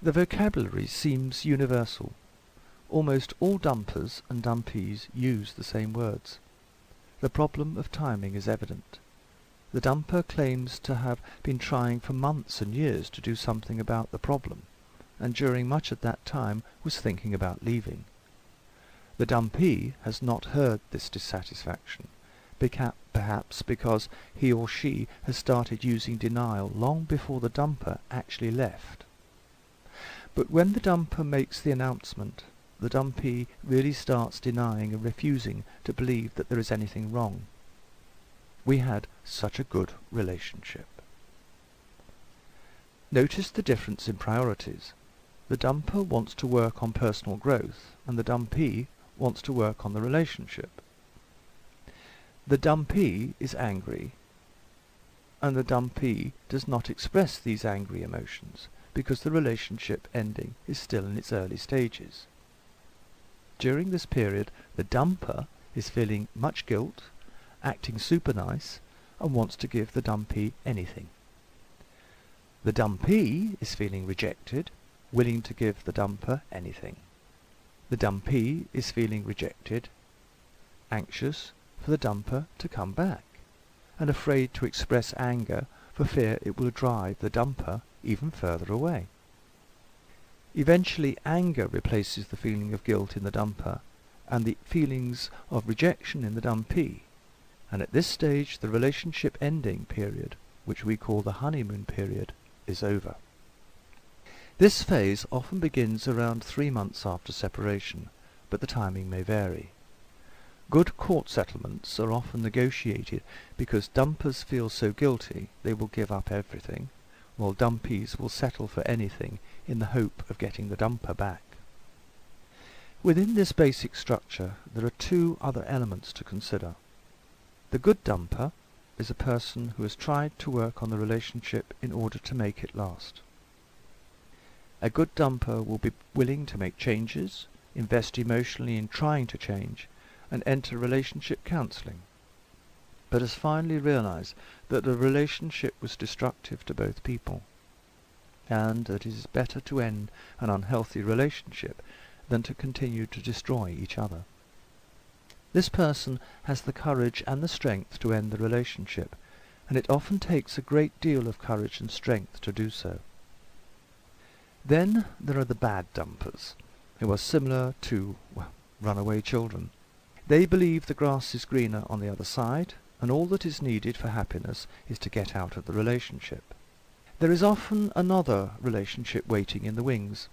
The vocabulary seems universal. Almost all dumpers and dumpees use the same words. The problem of timing is evident. The dumper claims to have been trying for months and years to do something about the problem, and during much of that time was thinking about leaving. The dumpee has not heard this dissatisfaction, perhaps because he or she has started using denial long before the dumper actually left. But when the dumper makes the announcement, the dumpee really starts denying and refusing to believe that there is anything wrong. We had such a good relationship. Notice the difference in priorities. The dumper wants to work on personal growth, and the dumpee wants to work on the relationship. The dumpee is angry, and the dumpee does not express these angry emotions because the relationship ending is still in its early stages. During this period, the dumper is feeling much guilt, acting super nice, and wants to give the dumpee anything. The dumpee is feeling rejected, willing to give the dumper anything. The dumpee is feeling rejected, anxious for the dumper to come back, and afraid to express anger for fear it will drive the dumper even further away. Eventually, anger replaces the feeling of guilt in the dumper and the feelings of rejection in the dumpee, and at this stage the relationship ending period, which we call the honeymoon period, is over. This phase often begins around 3 months after separation, but the timing may vary. Good court settlements are often negotiated because dumpers feel so guilty they will give up everything, while dumpees will settle for anything in the hope of getting the dumper back. Within this basic structure there are 2 other elements to consider. The good dumper is a person who has tried to work on the relationship in order to make it last. A good dumper will be willing to make changes, invest emotionally in trying to change, and enter relationship counselling, but has finally realized that the relationship was destructive to both people, and that it is better to end an unhealthy relationship than to continue to destroy each other. This person has the courage and the strength to end the relationship, and it often takes a great deal of courage and strength to do so. Then there are the bad dumpers, who are similar to, runaway children. They believe the grass is greener on the other side, and all that is needed for happiness is to get out of the relationship. There is often another relationship waiting in the wings.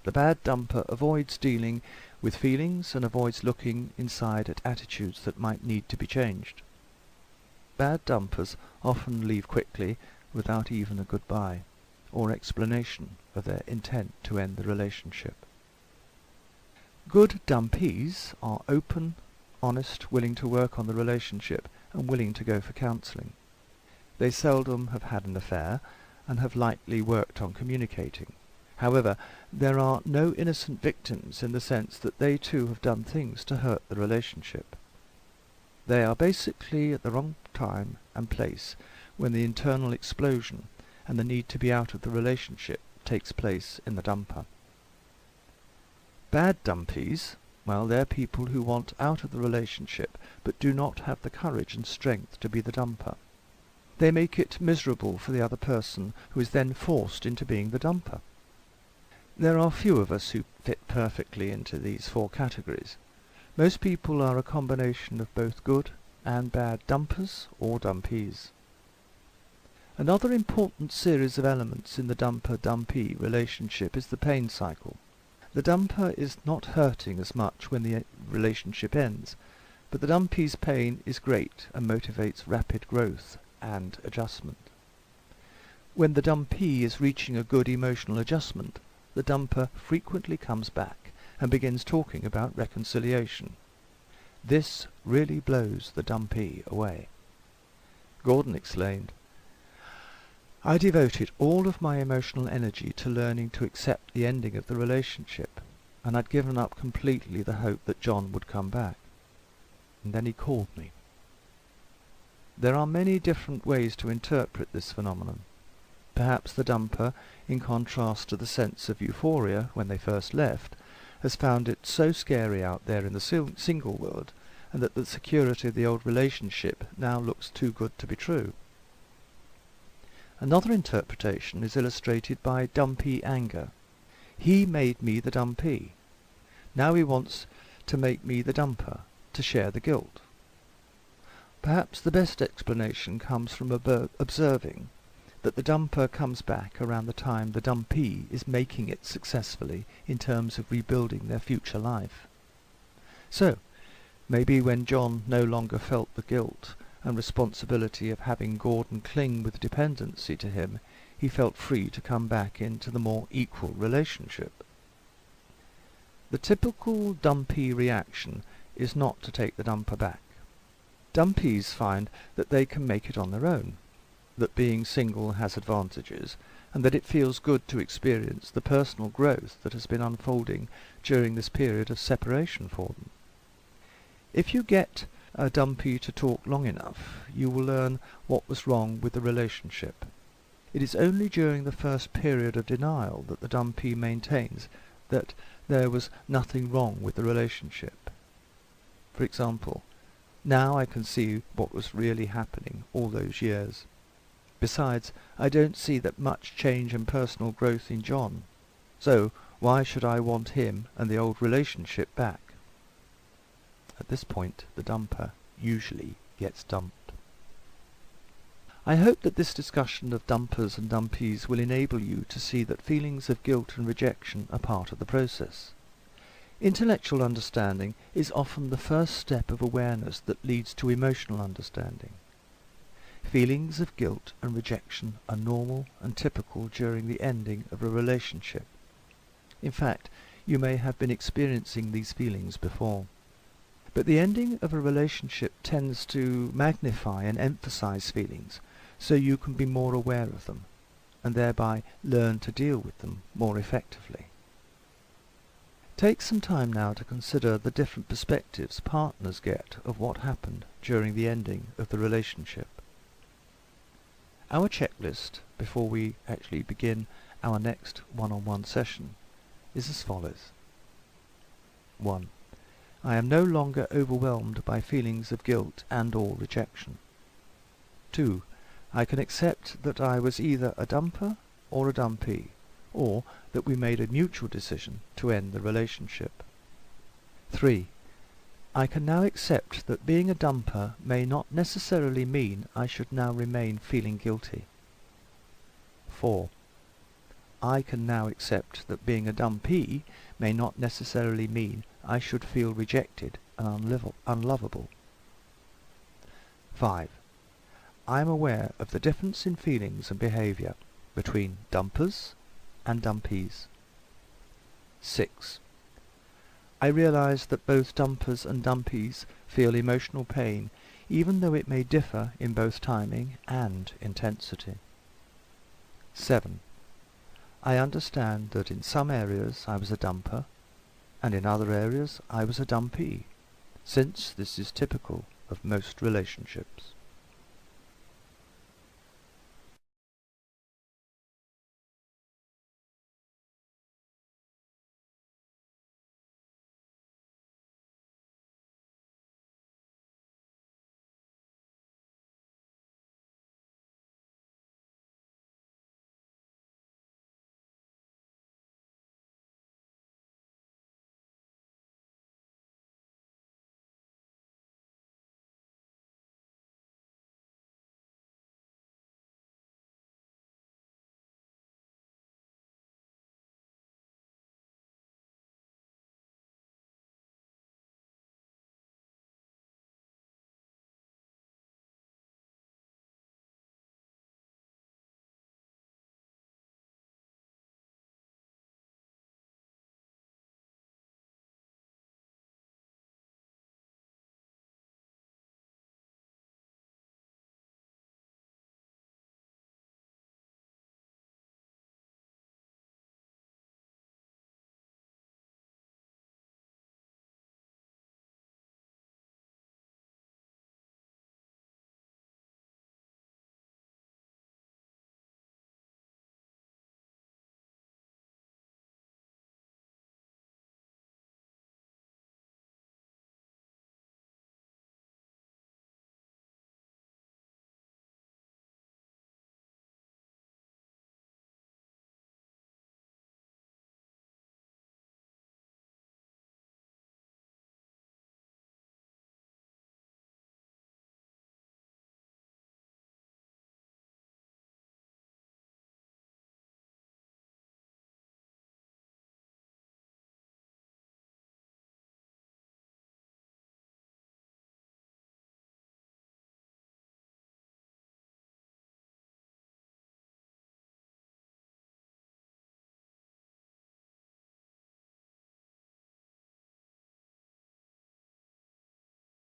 The bad dumper avoids dealing with feelings and avoids looking inside at attitudes that might need to be changed. Bad dumpers often leave quickly without even a goodbye or explanation of their intent to end the relationship. Good dumpees are open, honest, willing to work on the relationship, and willing to go for counselling. They seldom have had an affair, and have lightly worked on communicating. However, there are no innocent victims in the sense that they too have done things to hurt the relationship. They are basically at the wrong time and place when the internal explosion and the need to be out of the relationship takes place in the dumper. Bad dumpees, well, they're people who want out of the relationship but do not have the courage and strength to be the dumper. They make it miserable for the other person, who is then forced into being the dumper. There are few of us who fit perfectly into these 4 categories. Most people are a combination of both good and bad dumpers or dumpees. Another important series of elements in the dumper-dumpee relationship is the pain cycle. The dumper is not hurting as much when the relationship ends, but the dumpee's pain is great and motivates rapid growth and adjustment. When the dumpee is reaching a good emotional adjustment, the dumper frequently comes back and begins talking about reconciliation. This really blows the dumpee away. Gordon explained, "I devoted all of my emotional energy to learning to accept the ending of the relationship, and I'd given up completely the hope that John would come back. And then he called me." There are many different ways to interpret this phenomenon. Perhaps the dumper, in contrast to the sense of euphoria when they first left, has found it so scary out there in the single world, and that the security of the old relationship now looks too good to be true. Another interpretation is illustrated by dumpy anger. He made me the dumpee. Now he wants to make me the dumper, to share the guilt. Perhaps the best explanation comes from observing that the dumper comes back around the time the dumpee is making it successfully in terms of rebuilding their future life. So, maybe when John no longer felt the guilt and responsibility of having Gordon cling with dependency to him, he felt free to come back into the more equal relationship. The typical dumpee reaction is not to take the dumper back. Dumpees find that they can make it on their own, that being single has advantages, and that it feels good to experience the personal growth that has been unfolding during this period of separation for them. If you get a dumpee to talk long enough, you will learn what was wrong with the relationship. It is only during the first period of denial that the dumpee maintains that there was nothing wrong with the relationship. For example, now I can see what was really happening all those years. Besides, I don't see that much change and personal growth in John, so why should I want him and the old relationship back? At this point, the dumper usually gets dumped. I hope that this discussion of dumpers and dumpees will enable you to see that feelings of guilt and rejection are part of the process. Intellectual understanding is often the first step of awareness that leads to emotional understanding. Feelings of guilt and rejection are normal and typical during the ending of a relationship. In fact, you may have been experiencing these feelings before. But the ending of a relationship tends to magnify and emphasize feelings, so you can be more aware of them, and thereby learn to deal with them more effectively. Take some time now to consider the different perspectives partners get of what happened during the ending of the relationship. Our checklist, before we actually begin our next one-on-one session, is as follows. 1. I am no longer overwhelmed by feelings of guilt and/or rejection. 2. I can accept that I was either a dumper or a dumpee, or that we made a mutual decision to end the relationship. 3. I can now accept that being a dumper may not necessarily mean I should now remain feeling guilty. 4. I can now accept that being a dumpee may not necessarily mean I should feel rejected and unlovable. 5. I am aware of the difference in feelings and behaviour between dumpers and dumpees. 6. I realise that both dumpers and dumpees feel emotional pain, even though it may differ in both timing and intensity. 7. I understand that in some areas I was a dumper, and in other areas I was a dumpee, since this is typical of most relationships.